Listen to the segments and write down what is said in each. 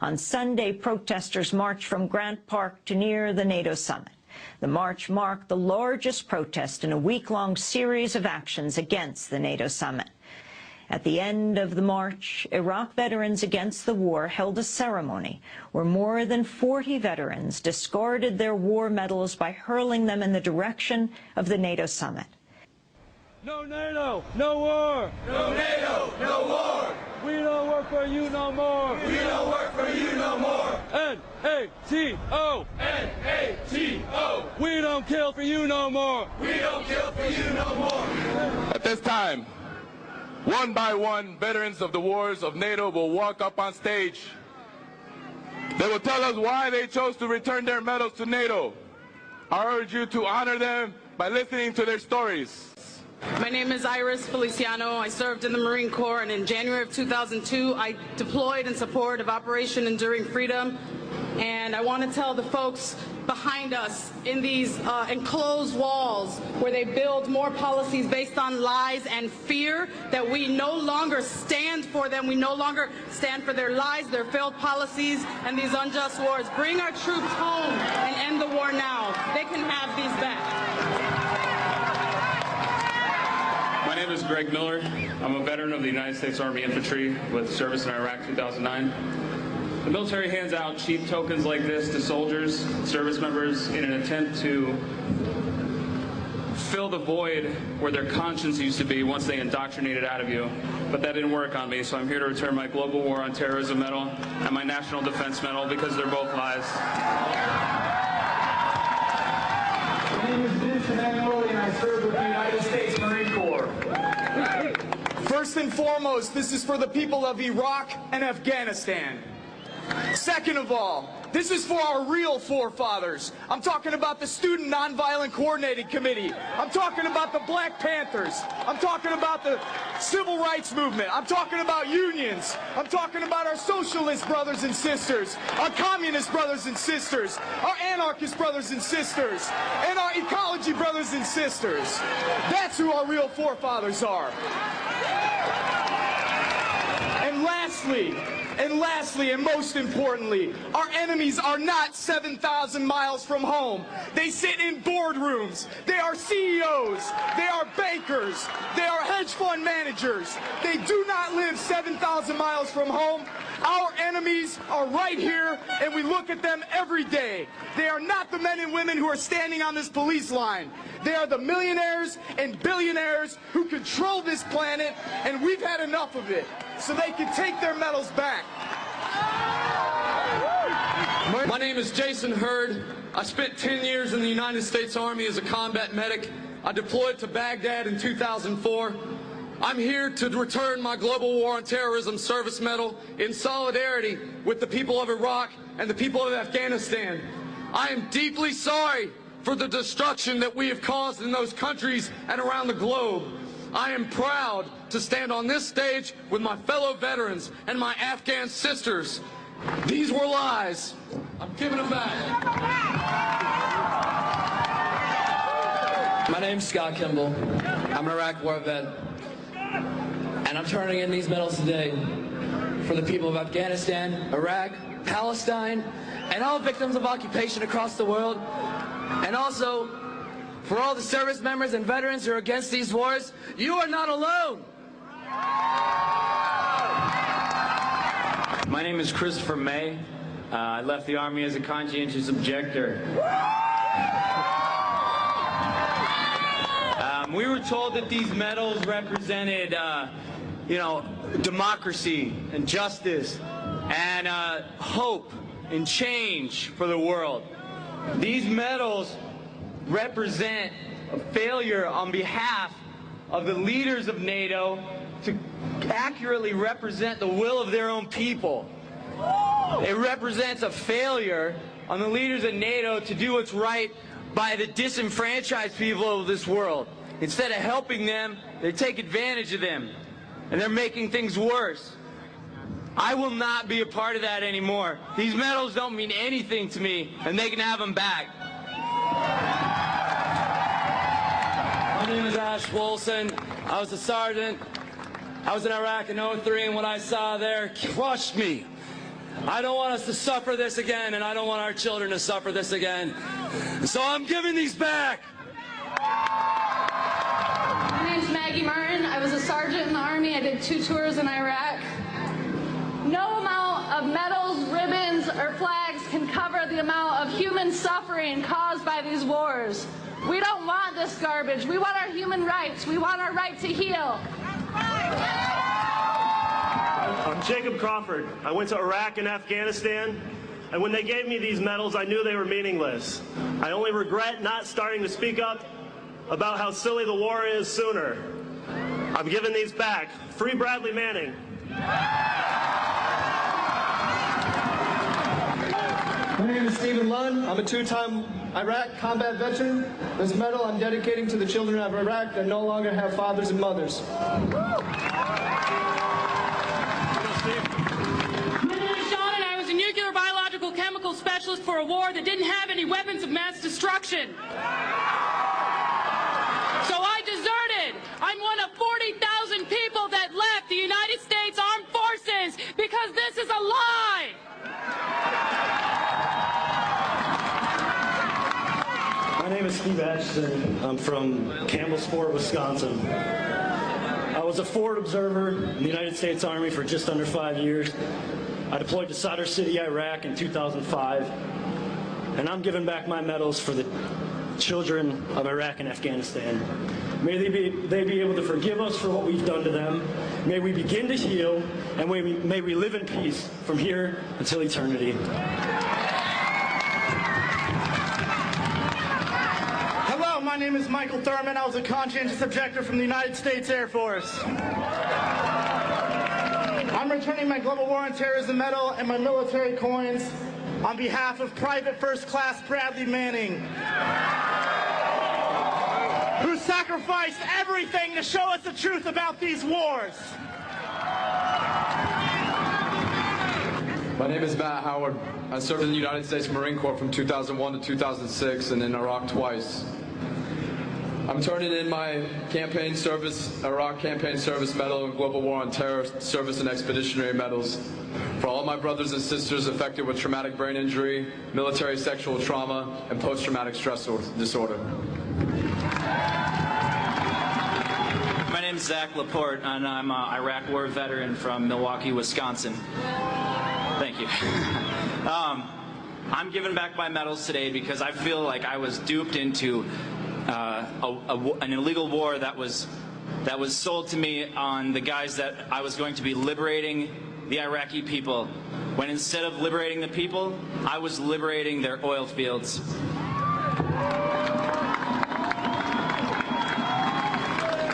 On Sunday, protesters marched from Grant Park to near the NATO summit. The march marked the largest protest in a week-long series of actions against the NATO summit. At the end of the march, Iraq Veterans Against the War held a ceremony where more than 40 veterans discarded their war medals by hurling them in the direction of the NATO summit. No NATO, no war! No NATO, no war! We don't work for you no more! We don't work for you no more! N-A-T-O! N-A-T-O! We don't kill for you no more! We don't kill for you no more! At this time, one by one, veterans of the wars of NATO will walk up on stage. They will tell us why they chose to return their medals to NATO. I urge you to honor them by listening to their stories. My name is Iris Feliciano. I served in the Marine Corps, and in January of 2002, I deployed in support of Operation Enduring Freedom. And I want to tell the folks behind us in these enclosed walls where they build more policies based on lies and fear that we no longer stand for them. We no longer stand for their lies, their failed policies, and these unjust wars. Bring our troops home and end the war now. They can have these back. My name is Greg Miller. I'm a veteran of the United States Army Infantry with service in Iraq 2009. The military hands out cheap tokens like this to soldiers, service members, in an attempt to fill the void where their conscience used to be once they indoctrinated out of you. But that didn't work on me, so I'm here to return my Global War on Terrorism medal and my National Defense medal because they're both lies. My name is Vincent Emily, and I serve with the United States Marine Corps. First and foremost, this is for the people of Iraq and Afghanistan. Second of all, this is for our real forefathers. I'm talking about the Student Nonviolent Coordinating Committee. I'm talking about the Black Panthers. I'm talking about the Civil Rights Movement. I'm talking about unions. I'm talking about our socialist brothers and sisters, our communist brothers and sisters, our anarchist brothers and sisters, and our ecology brothers and sisters. That's who our real forefathers are. And lastly, and most importantly, our enemies are not 7,000 miles from home. They sit in boardrooms. They are CEOs. They are bankers. They are hedge fund managers. They do not live 7,000 miles from home. Our enemies are right here, and we look at them every day. They are not the men and women who are standing on this police line. They are the millionaires and billionaires who control this planet, and we've had enough of it, so they can take their medals back. My name is Jason Hurd. I spent 10 years in the United States Army as a combat medic. I deployed to Baghdad in 2004. I'm here to return my Global War on Terrorism service medal in solidarity with the people of Iraq and the people of Afghanistan. I am deeply sorry for the destruction that we have caused in those countries and around the globe. I am proud to stand on this stage with my fellow veterans and my Afghan sisters. These were lies. I'm giving them back. My name's Scott Kimball. I'm an Iraq war vet. And I'm turning in these medals today for the people of Afghanistan, Iraq, Palestine, and all victims of occupation across the world. And also, for all the service members and veterans who are against these wars, you are not alone. My name is Christopher May. I left the Army as a conscientious objector. We were told that these medals represented, democracy and justice and hope and change for the world. These medals represent a failure on behalf of the leaders of NATO to accurately represent the will of their own people. It represents a failure on the leaders of NATO to do what's right by the disenfranchised people of this world. Instead of helping them, they take advantage of them, and they're making things worse. I will not be a part of that anymore. These medals don't mean anything to me, and they can have them back. My name is Ash Wolson. I was a sergeant. I was in Iraq in '03, and what I saw there crushed me. I don't want us to suffer this again, and I don't want our children to suffer this again. So I'm giving these back. My name's Maggie Martin. I was a sergeant in the Army. I did 2 tours in Iraq. No amount of medals, ribbons, or flags can cover the amount of human suffering caused by these wars. We don't want this garbage. We want our human rights. We want our right to heal. I'm Jacob Crawford. I went to Iraq and Afghanistan, and when they gave me these medals, I knew they were meaningless. I only regret not starting to speak up about how silly the war is sooner. I'm giving these back. Free Bradley Manning. My name is Stephen Lunn. I'm a 2-time Iraq combat veteran. This medal I'm dedicating to the children of Iraq that no longer have fathers and mothers. Nuclear biological chemical specialist for a war that didn't have any weapons of mass destruction. So I deserted. I'm one of 40,000 people that left the United States Armed Forces because this is a lie. My name is Steve Atchison. I'm from Campbellsport, Wisconsin. I was a forward observer in the United States Army for just under 5 years. I deployed to Sadr City, Iraq in 2005, and I'm giving back my medals for the children of Iraq and Afghanistan. May they be able to forgive us for what we've done to them. May we begin to heal, and may we live in peace from here until eternity. Hello, my name is Michael Thurman. I was a conscientious objector from the United States Air Force. I'm returning my Global War on Terrorism medal and my military coins on behalf of Private First Class Bradley Manning, who sacrificed everything to show us the truth about these wars. My name is Matt Howard. I served in the United States Marine Corps from 2001 to 2006 and in Iraq twice. I'm turning in my campaign service, Iraq Campaign Service Medal and Global War on Terror Service and Expeditionary Medals for all my brothers and sisters affected with traumatic brain injury, military sexual trauma, and post-traumatic stress disorder. My name is Zach Laporte, and I'm an Iraq War veteran from Milwaukee, Wisconsin. Thank you. I'm giving back my medals today because I feel like I was duped into an illegal war that was sold to me on the guise that I was going to be liberating the Iraqi people, when instead of liberating the people, I was liberating their oil fields.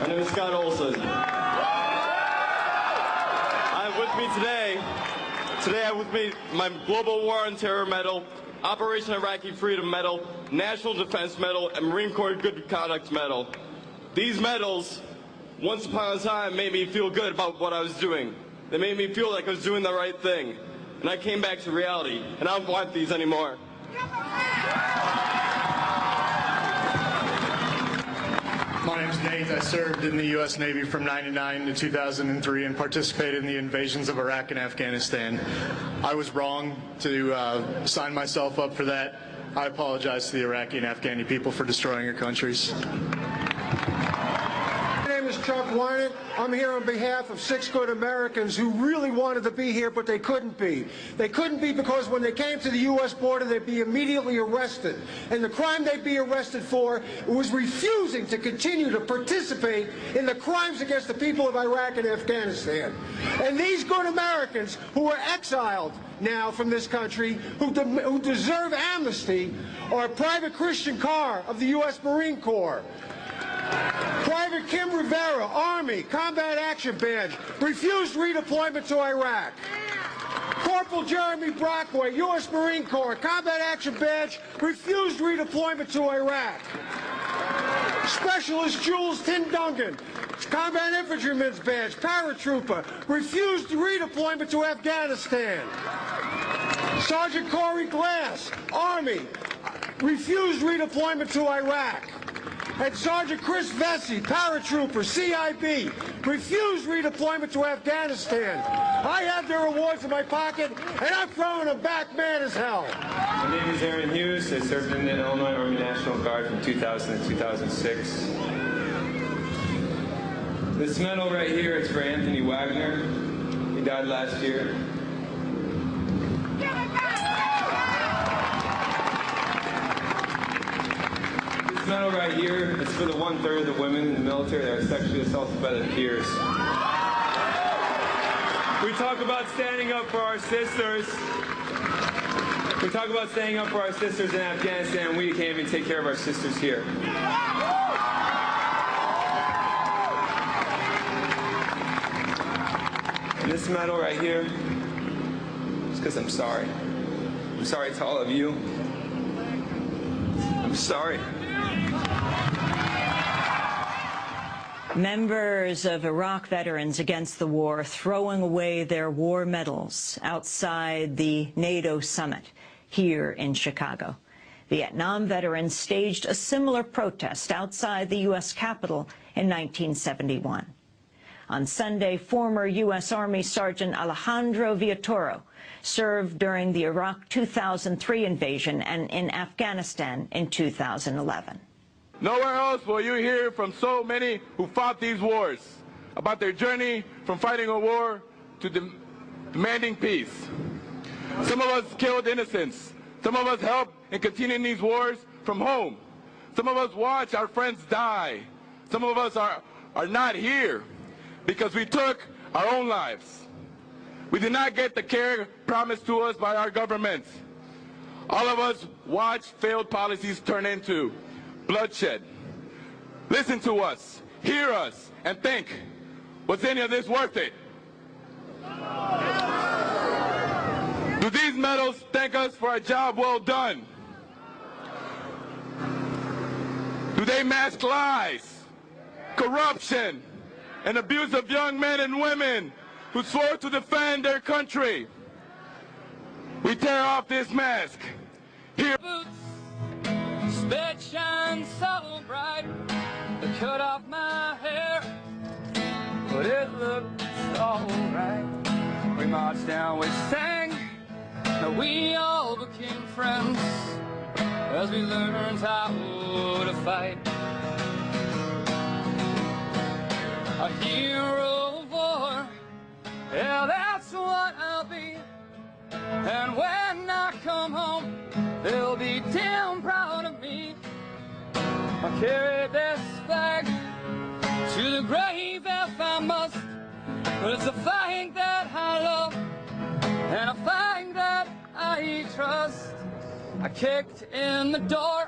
My name is Scott Olson. I have with me today I have with me my Global War on Terror Medal, Operation Iraqi Freedom Medal, National Defense Medal, and Marine Corps Good Conduct Medal. These medals, once upon a time, made me feel good about what I was doing. They made me feel like I was doing the right thing. And I came back to reality, and I don't want these anymore. My name's Nate. I served in the U.S. Navy from '99 to 2003 and participated in the invasions of Iraq and Afghanistan. I was wrong to sign myself up for that. I apologize to the Iraqi and Afghani people for destroying your countries. My name is Chuck Wynant. I'm here on behalf of 6 good Americans who really wanted to be here, but they couldn't be. They couldn't be because when they came to the U.S. border, they'd be immediately arrested. And the crime they'd be arrested for was refusing to continue to participate in the crimes against the people of Iraq and Afghanistan. And these good Americans who are exiled now from this country, who deserve amnesty, are Private Christian Carr of the U.S. Marine Corps, Private Kim Rivera, Army, Combat Action Badge, refused redeployment to Iraq. Corporal Jeremy Brockway, U.S. Marine Corps, Combat Action Badge, refused redeployment to Iraq. Specialist Jules Tindungan, Combat Infantryman's Badge, Paratrooper, refused redeployment to Afghanistan. Sergeant Corey Glass, Army, refused redeployment to Iraq. And Sergeant Chris Vesey, paratrooper, CIB, refused redeployment to Afghanistan. I have their awards in my pocket, and I'm throwing them back mad as hell. My name is Aaron Hughes. I served in the Illinois Army National Guard from 2000 to 2006. This medal right here is for Anthony Wagner. He died last year. This medal right here is for the 1/3 of the women in the military that are sexually assaulted by their peers. We talk about standing up for our sisters. We talk about standing up for our sisters in Afghanistan. We can't even take care of our sisters here. And this medal right here is because I'm sorry. I'm sorry to all of you. I'm sorry. Members of Iraq veterans against the war throwing away their war medals outside the NATO summit here in Chicago. Vietnam veterans staged a similar protest outside the U.S. Capitol in 1971. On Sunday, former U.S. Army Sergeant Alejandro Villatoro served during the Iraq 2003 invasion and in Afghanistan in 2011. Nowhere else will you hear from so many who fought these wars about their journey from fighting a war to demanding peace. Some of us killed innocents. Some of us helped in continuing these wars from home. Some of us watched our friends die. Some of us are not here because we took our own lives. We did not get the care promised to us by our governments. All of us watched failed policies turn into bloodshed. Listen to us, hear us, and think, was any of this worth it? Do these medals thank us for a job well done? Do they mask lies, corruption, and abuse of young men and women who swore to defend their country? We tear off this mask. Here. Spit shines so bright, they cut off my hair, but it looks alright. We marched down, we sang, now we all became friends as we learned how to fight. A hero of war, yeah, that's what I'll be. And when I come home, they'll be damn proud of me. I carry this flag to the grave if I must, but it's a flag that I love and a flag that I trust. I kicked in the door,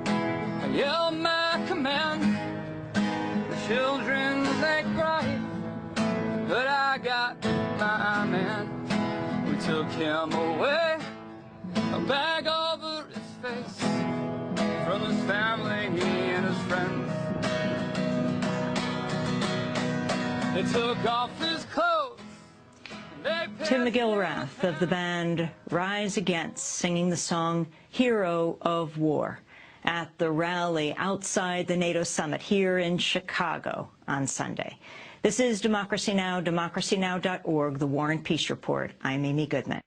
I yelled my command. The children, they cried, but I got my man. We took him away, a bag over his face, from his family and his friends. They took off his clothes. Tim McGilrath of the band Rise Against singing the song Hero of War at the rally outside the NATO summit here in Chicago on Sunday. This is Democracy Now!, democracynow.org, the War and Peace Report. I'm Amy Goodman.